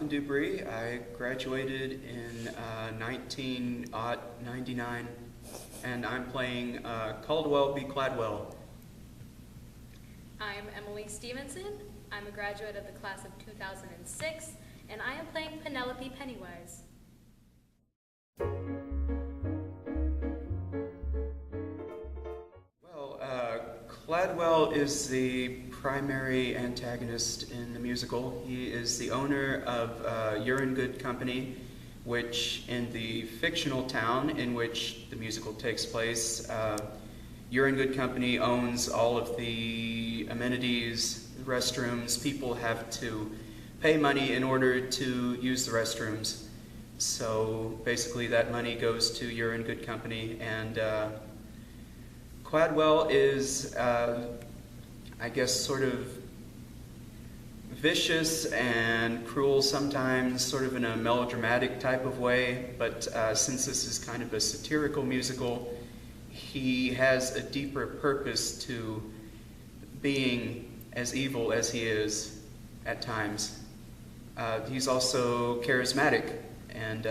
Dewbre. I graduated in 1999, and I'm playing Caldwell B. Cladwell. I'm Emily Stephenson. I'm a graduate of the class of 2006, and I am playing Penelope Pennywise. Well, Cladwell is the primary antagonist in the musical. He is the owner of Urinetown Company, which in the fictional town in which the musical takes place, Urinetown Company owns all of the amenities, restrooms. People have to pay money in order to use the restrooms. So basically that money goes to Urinetown Company, and Cladwell is, I guess, sort of vicious and cruel sometimes, sort of in a melodramatic type of way, but since this is kind of a satirical musical, he has a deeper purpose to being as evil as he is at times. He's also charismatic and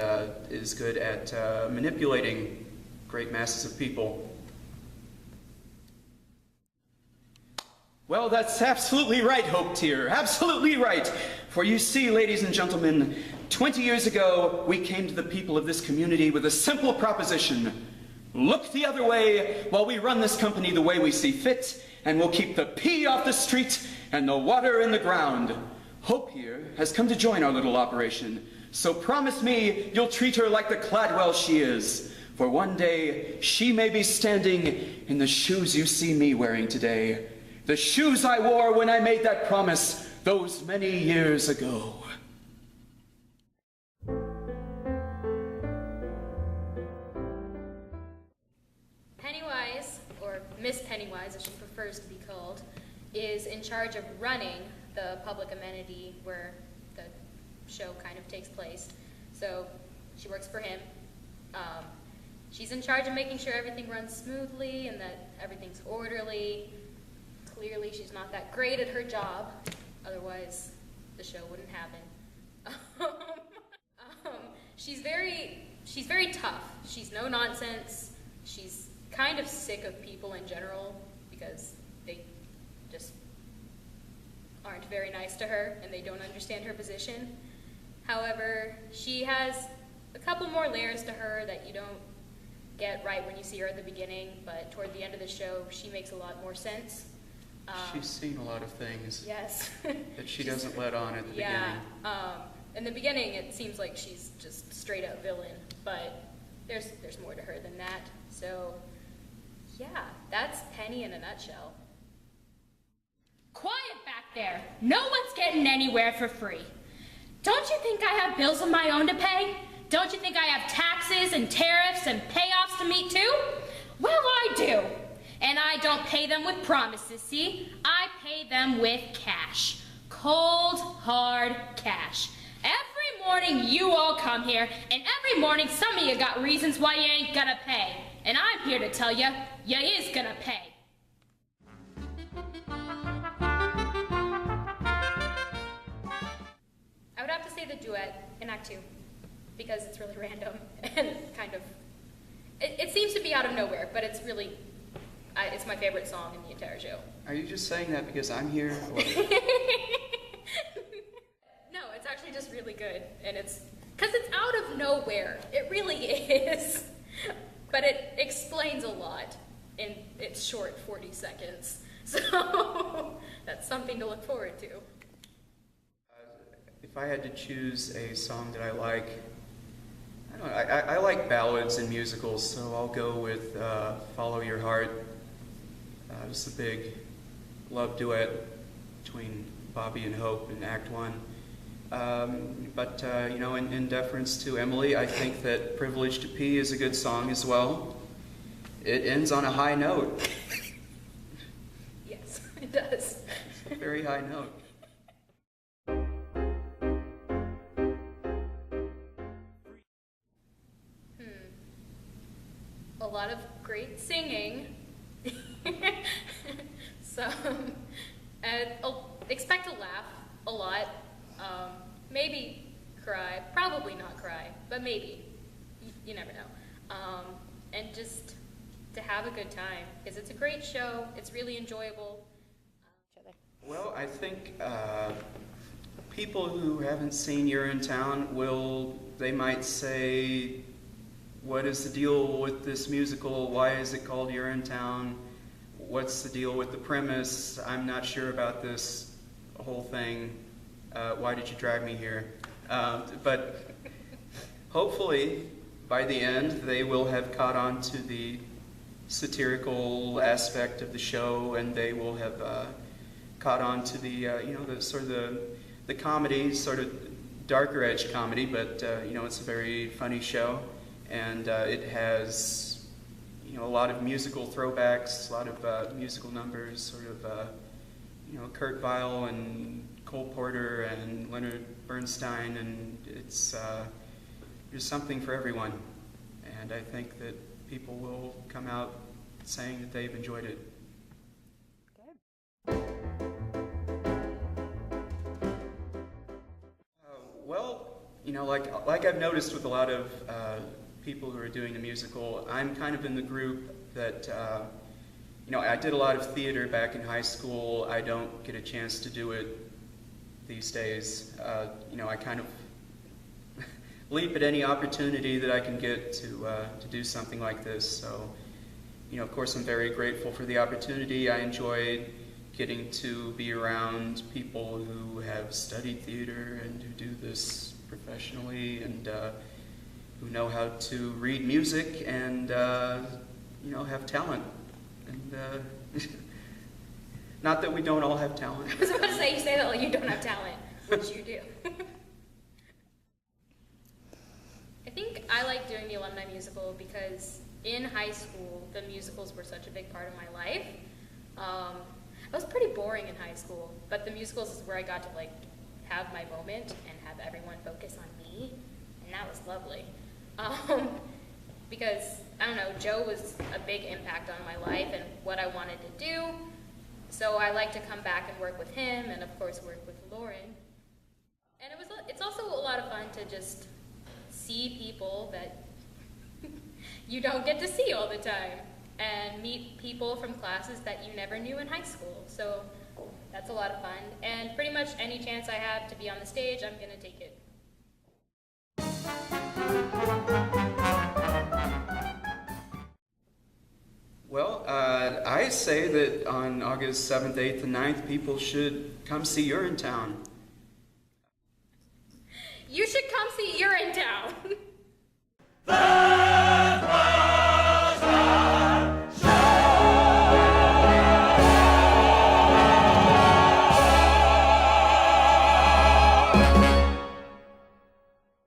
is good at manipulating great masses of people. Well, that's absolutely right, Hope Tear, absolutely right. For you see, ladies and gentlemen, 20 years ago, we came to the people of this community with a simple proposition. Look the other way while we run this company the way we see fit, and we'll keep the pea off the street and the water in the ground. Hope here has come to join our little operation, so promise me you'll treat her like the Cladwell she is. For one day, she may be standing in the shoes you see me wearing today. The shoes I wore when I made that promise those many years ago. Pennywise, or Miss Pennywise as she prefers to be called, is in charge of running the public amenity where the show kind of takes place. So she works for him. She's in charge of making sure everything runs smoothly and that everything's orderly. Clearly she's not that great at her job, otherwise the show wouldn't happen. She's very tough. She's no nonsense. She's kind of sick of people in general because they just aren't very nice to her and they don't understand her position. However, she has a couple more layers to her that you don't get right when you see her at the beginning, but toward the end of the show she makes a lot more sense. She's seen a lot of things. Yes. that she doesn't let on at the beginning. In the beginning it seems like she's just straight up villain, but there's more to her than that. So yeah, that's Penny in a nutshell. Quiet back there. No one's getting anywhere for free. Don't you think I have bills of my own to pay? Don't you think I have taxes and tariffs and payoffs to meet too? Well, I do. And I don't pay them with promises, see? I pay them with cash. Cold, hard cash. Every morning you all come here, and every morning some of you got reasons why you ain't gonna pay. And I'm here to tell you, you is gonna pay. I would have to say the duet in Act 2, because it's really random and kind of, it seems to be out of nowhere, but it's really, it's my favorite song in the entire show. Are you just saying that because I'm here? No, it's actually just really good, and it's, because it's out of nowhere. It really is. But it explains a lot in its short 40 seconds. So that's something to look forward to. If I had to choose a song that I like, I don't know, I like ballads and musicals, so I'll go with Follow Your Heart. It's a big love duet between Bobby and Hope in Act 1. But you know, in deference to Emily, I think that Privilege to Pee is a good song as well. It ends on a high note. Yes, it does. It's a very high note. A lot of great singing. So, expect to laugh a lot. Maybe cry, probably not cry, but maybe. You never know. And just to have a good time, because it's a great show, it's really enjoyable. Well, I think people who haven't seen Urinetown they might say, what is the deal with this musical? Why is it called Urinetown? What's the deal with the premise? I'm not sure about this whole thing. Why did you drag me here? But hopefully, by the end, they will have caught on to the satirical aspect of the show, and they will have caught on to the the sort of the comedy, sort of darker edge comedy. But it's a very funny show, and it has a lot of musical throwbacks, a lot of musical numbers, sort of Kurt Weill and Cole Porter and Leonard Bernstein, and there's something for everyone. And I think that people will come out saying that they've enjoyed it. Like I've noticed with a lot of people who are doing the musical, I'm kind of in the group that, I did a lot of theater back in high school. I don't get a chance to do it these days. I kind of leap at any opportunity that I can get to do something like this. So, of course, I'm very grateful for the opportunity. I enjoyed getting to be around people who have studied theater and who do this professionally, and who know how to read music and have talent. And not that we don't all have talent. I was about to say, you say that like you don't have talent, which you do. I think I like doing the alumni musical because in high school, the musicals were such a big part of my life. I was pretty boring in high school, but the musicals is where I got to have my moment and have everyone focus on me, and that was lovely. Because, I don't know, Joe was a big impact on my life and what I wanted to do, so I like to come back and work with him, and of course work with Lauren. And it's also a lot of fun to just see people that you don't get to see all the time, and meet people from classes that you never knew in high school. So that's a lot of fun, and pretty much any chance I have to be on the stage, I'm going to take it. Well, I say that on August 7th, 8th, and 9th, people should come see Urinetown. You should come see Urinetown.